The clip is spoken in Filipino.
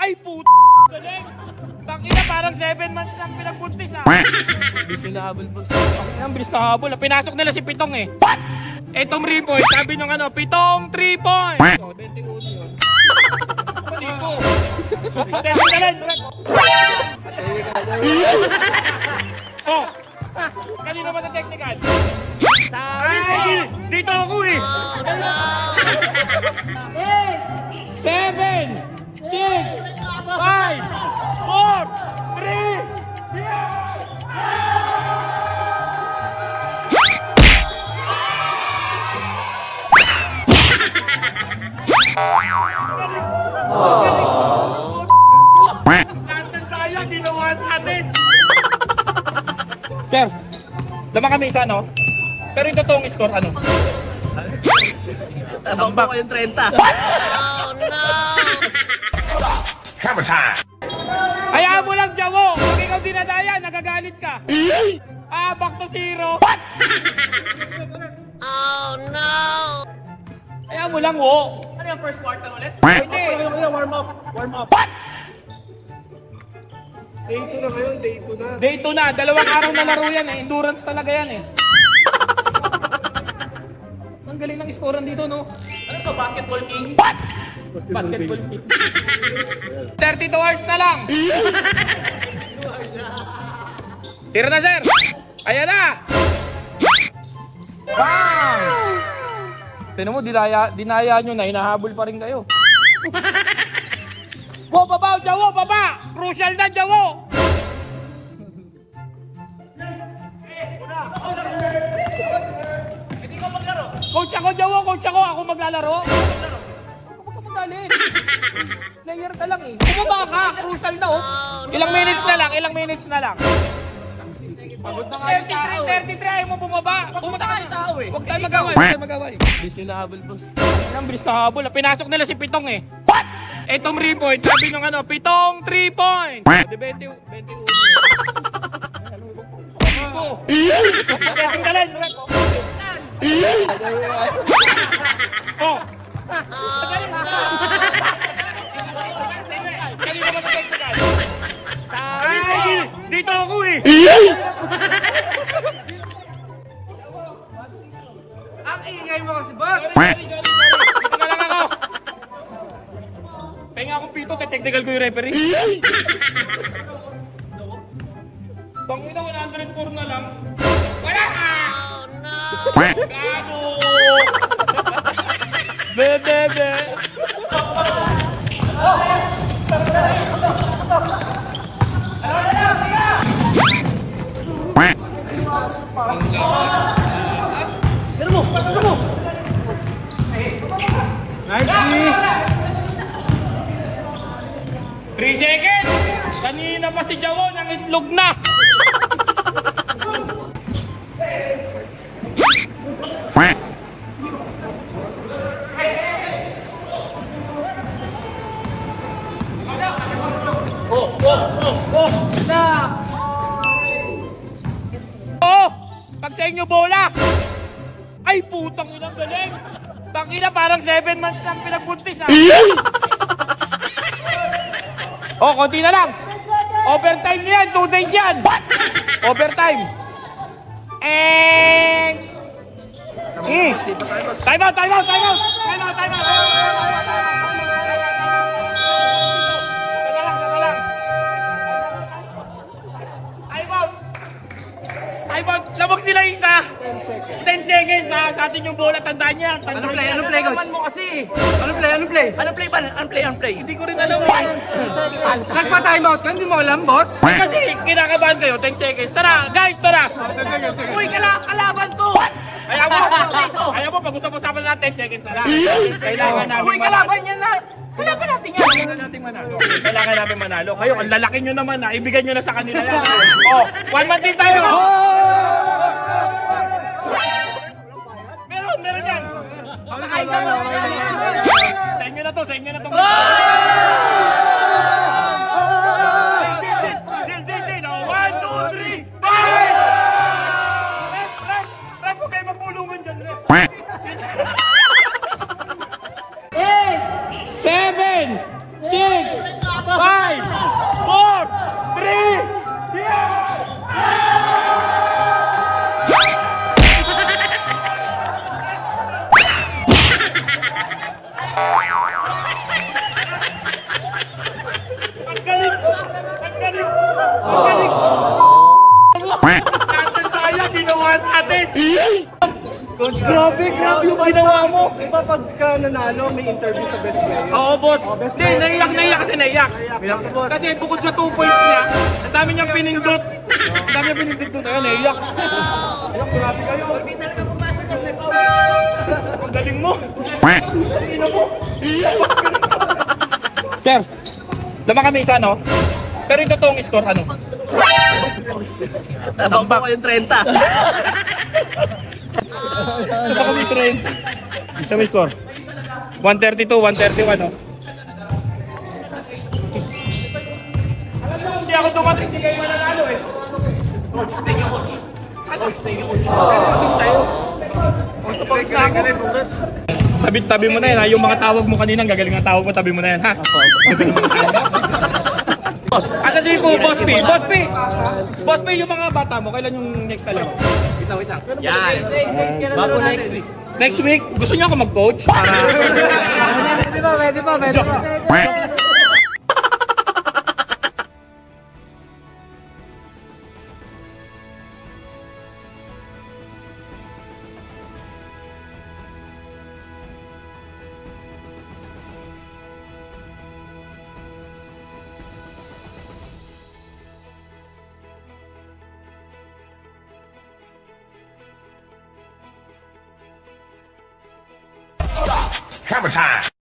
Ay puto! Galing! Tangina, parang 7 months lang pinagbuntis ah. Bilis yung nahabol boss. Ang bilis na habol. Pinasok nila si Pitong eh. Etong 3 points, sabi nung ano, Pitong 3 points! So, 21 yun. Tipo! Oh! Kanina ba sa technical? Sa akin! Dito ako eh! 7, 6, 5, 4, 3, Lantan tayo, ginawa natin! Sir, lamang kami isa, no? Pero yung totoong score, ano? Tabang ba ko yung 30? Oh no! Hammer time! Hayaan mo lang, Jawo! Pag ikaw dinadaya, nagagalit ka! Back to 0! Oh no! Hayaan mo lang, wo! Ano yung first quarter ulit? Hindi! Warm up. Warm up. Day 2 na ngayon, day 2 na. Day 2 na, 2 araw na laro yan eh. Endurance talaga yan eh. Ang galing ng scorean dito, no? Ano to? Basketball king? Basketball team. 32 hours na lang! Tira na, sir! Ayan na! Bang! Tinan mo, dinaya nyo na, hinahabol pa rin kayo. Wo, baba! Jawo, baba! Crucial na, Jawo! Hindi ko maglaro. Coach ako, Jawo! Coach ako! Ako maglalaro! Huwag ka magalit. Player ka lang eh. Bumaba ka! Crucial na oh! Ilang minutes na lang, ilang minutes na lang. Pagod na nga yung tao. 33, ayaw mo bumaba. Pumunta ka yung tao eh. Huwag tayo magaway, huwag tayo magaway. Bilis yung nahabol boss. Ang bilis na habol. Pinasok nila si Pitong eh. Etong 3 points, sabi nung ano, Pitong 3 points. De 21. Kaya tinggalan. Oh. Kanina ba sa technical? Ay, dito ako eh. Ang ingay mo kasi boss. Sorry. Dito na lang ako. Pahinga akong pito, technical ko yung referee. Bangina, 104 na lang. Wala! Oh no! Gago! Bebe! Nice, 3 seconds! Kanina pa si Jawo, nang itlog na! Oh! Pag sa inyo bola! Ay putang inang galing! Tangina, parang 7 months lang pinagbuntis ah! Oh, konti na lang! Overtime niyan! 2 days yan! Overtime! And... Time out! Time out! Time out! Time out! Time out! Teka lang! Time out! Time out! Labog sila isa! 10 seconds ha! Sa atin yung bola, tandaan niya! Anong play? Anong play coach? Mo kasi. Anong play? Anong play? Anong play ba? Anong play? Anong play? Hindi ko rin alam eh! Nagpa-timeout ka? Hindi mo alam boss? Kasi kinakabahan kayo, 10 seconds. Tara, guys, tara! Uy, kalaban ko! Ayaw mo, pag-usap-usapan na 10 seconds na lang. Kailangan namin Uy, kalaban yan na! Kalaban natin yan! Kailangan natin manalo. Kailangan namin manalo. Kayo, ang lalaki nyo naman na. Ibigay nyo na sa kanila yan. Oh, 1 month din tayo. Meron yan. Sa inyo na to, sa inyo na to. Din. 1, 2, 3, 5! Rep, huwag kayo magpulungan dyan, Rep. 8, 7, 6, 5, 4, 3, 2, 1, Grabe yung ginawa mo. Di ba pagka nanalo, may interview sa best player? Oo, boss. Hindi, naiyak kasi naiyak. Kasi bukod sa 2 points niya, ang dami niyang pinindot. Ang dami niyang pinindot doon. Kaya naiyak. Ayok, grabe kayo. Hindi talaga pumasok yan, may power. Ang galing mo. Ina mo. Sir, lama kami isa, no? Pero yung totoong score, ano? Tabak ko yung 30. Lama kami 30. Isa may score. 132, 131, no? Alam mo, hindi ako dumating, hindi kayo mananalo, eh. Coach, thank you, coach. Thank you, coach. Tabi mo na yan, ha? Yung mga tawag mo kanina, gagaling ang tawag mo, tabi mo na yan, ha? Asa si po, Boss P? Boss P! Boss P, yung mga bata mo, kailan yung next na lang? Wait lang. Yan. Bago next week. Next week, gusto niyo ako mag-coach? Para... Pwede pa. Hammer time!